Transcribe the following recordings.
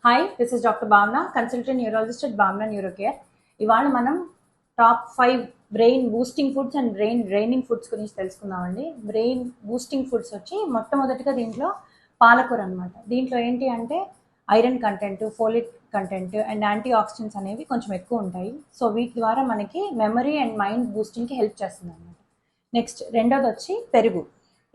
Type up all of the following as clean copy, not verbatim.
Hi, this is doctor భావన, consultant neurologist at భావన neurocare. ఇవాళ మనం top 5 brain boosting foods and brain draining foods గురించి తెలుసుకుందామండి. బ్రెయిన్ బూస్టింగ్ ఫుడ్స్ వచ్చి మొట్టమొదటిగా దీంట్లో పాలకూర అనమాట. దీంట్లో ఏంటి అంటే iron content, folic content and antioxidants అనేవి కొంచెం ఎక్కువ ఉంటాయి. సో వీటి ద్వారా మనకి మెమరీ అండ్ మైండ్ బూస్టింగ్కి హెల్ప్ చేస్తుంది అనమాట. నెక్స్ట్ రెండోది వచ్చి పెరుగు.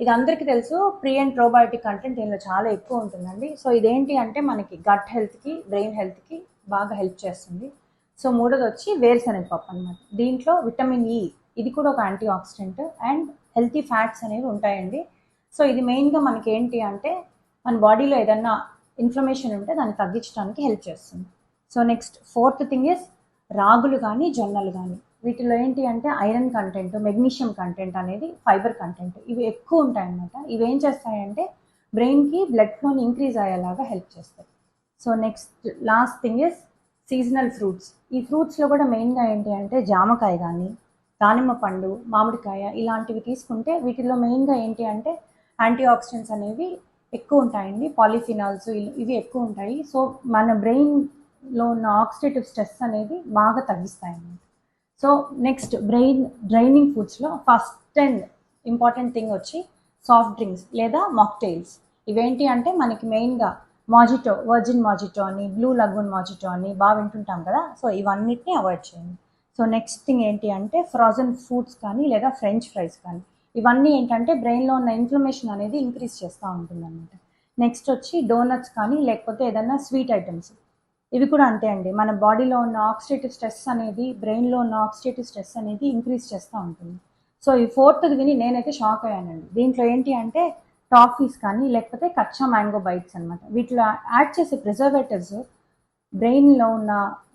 ఇది అందరికీ తెలుసు, ప్రీ అండ్ ప్రోబయోటిక్ కంటెంట్ దీనిలో చాలా ఎక్కువ ఉంటుందండి. సో ఇదేంటి అంటే మనకి గట్ హెల్త్కి, బ్రెయిన్ హెల్త్కి బాగా హెల్ప్ చేస్తుంది. సో మూడోది వచ్చి వేరుశనగ పప్పు అనమాట. దీంట్లో విటమిన్ ఈ, ఇది కూడా ఒక anti oxidant and healthy fats అనేవి ఉంటాయండి. సో ఇది మెయిన్గా మనకి ఏంటి అంటే మన బాడీలో ఏదన్నా ఇన్ఫ్లమేషన్ ఉంటే దాన్ని తగ్గించడానికి హెల్ప్ చేస్తుంది. So next fourth thing is రాగులు కానీ జొన్నలు కానీ, వీటిలో ఏంటి అంటే ఐరన్ కంటెంట్, మెగ్నీషియం కంటెంట్ అనేది, ఫైబర్ కంటెంట్ ఇవి ఎక్కువ ఉంటాయన్నమాట. ఇవి ఏం చేస్తాయంటే బ్రెయిన్కి బ్లడ్ ఫ్లోని ఇంక్రీజ్ అయ్యేలాగా హెల్ప్ చేస్తాయి. So next last thing is seasonal fruits. ఈ ఫ్రూట్స్లో కూడా మెయిన్గా ఏంటి అంటే జామకాయ కానీ, దానిమ్మ పండు, మామిడికాయ ఇలాంటివి తీసుకుంటే వీటిలో మెయిన్గా ఏంటి అంటే యాంటీ ఆక్సిడెంట్స్ అనేవి ఎక్కువ ఉంటాయండి. పాలిఫినాల్స్ ఇవి ఎక్కువ ఉంటాయి. సో మన బ్రెయిన్లో ఉన్న ఆక్సిడేటివ్ స్ట్రెస్ అనేది బాగా తగ్గిస్తాయి అన్నమాట. సో నెక్స్ట్ బ్రెయిన్ డ్రైనింగ్ ఫుడ్స్లో ఫస్ట్ అండ్ ఇంపార్టెంట్ థింగ్ వచ్చి సాఫ్ట్ డ్రింక్స్ లేదా మాక్టైల్స్. ఇవేంటి అంటే మనకి మెయిన్గా మాజిటో, వర్జిన్ మాజిటో అని, బ్లూ లగూన్ మాజిటో అని బాగా వింటుంటాం కదా. సో ఇవన్నిటిని అవాయిడ్ చేయండి. సో నెక్స్ట్ థింగ్ ఏంటి అంటే ఫ్రోజన్ ఫుడ్స్ కానీ లేదా ఫ్రెంచ్ ఫ్రైస్ కానీ, ఇవన్నీ ఏంటంటే బ్రెయిన్లో ఉన్న ఇన్ఫ్లమేషన్ అనేది ఇంక్రీజ్ చేస్తూ ఉంటుంది అనమాట. నెక్స్ట్ వచ్చి డోనట్స్ కానీ లేకపోతే ఏదైనా స్వీట్ ఐటమ్స్, ఇవి కూడా అంతే అండి. మన బాడీలో ఉన్న ఆక్సిడేటివ్ స్ట్రెస్ అనేది, బ్రెయిన్లో ఉన్న ఆక్సిడేటివ్ స్ట్రెస్ అనేది ఇంక్రీజ్ చేస్తూ ఉంటుంది. సో ఈ ఫోర్త్ది విని నేనైతే షాక్ అయ్యానండి. దీంట్లో ఏంటి అంటే టాఫీస్ కానీ లేకపోతే కచ్చా మ్యాంగో బైట్స్ అనమాట. వీటిలో యాడ్ చేసే ప్రిజర్వేటివ్స్ బ్రెయిన్లో ఉన్న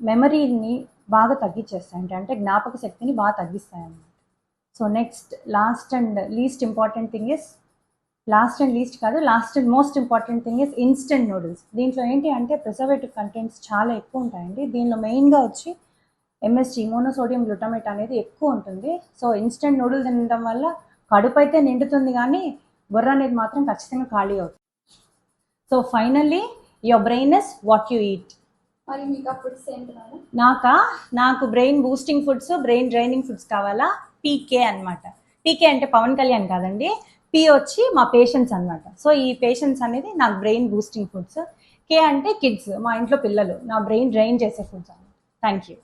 మెమరీని బాగా తగ్గించేస్తాయి, అంటే జ్ఞాపక శక్తిని బాగా తగ్గిస్తాయి అన్నమాట. So next last and most important thing is instant noodles. దీంట్లో ఏంటి అంటే ప్రిజర్వేటివ్ కంటెంట్స్ చాలా ఎక్కువ ఉంటాయండి. దీనిలో మెయిన్గా వచ్చి ఎంఎస్జీ, మోనోసోడియం గ్లూటమేట్ అనేది ఎక్కువ ఉంటుంది. సో ఇన్స్టెంట్ నూడిల్స్ తినడం వల్ల కడుపు అయితే నిండుతుంది కానీ బుర్ర అనేది మాత్రం ఖచ్చితంగా ఖాళీ అవుతుంది. So finally your brain is what you eat. మరి మీకు ఆ ఫుడ్స్ ఏంటి మేడం? నాకు brain boosting foods, brain draining foods కావాలా. పీకే అనమాట. పీకే అంటే పవన్ కళ్యాణ్ కాదండి, పి వచ్చి మా పేషెంట్స్ అనమాట. సో ఈ పేషెంట్స్ అనేది నాకు బ్రెయిన్ బూస్టింగ్ ఫుడ్స్. కే అంటే కిడ్స్, మా ఇంట్లో పిల్లలు, నా బ్రెయిన్ డ్రైన్ చేసే ఫుడ్స్ అనమాట. Thank you.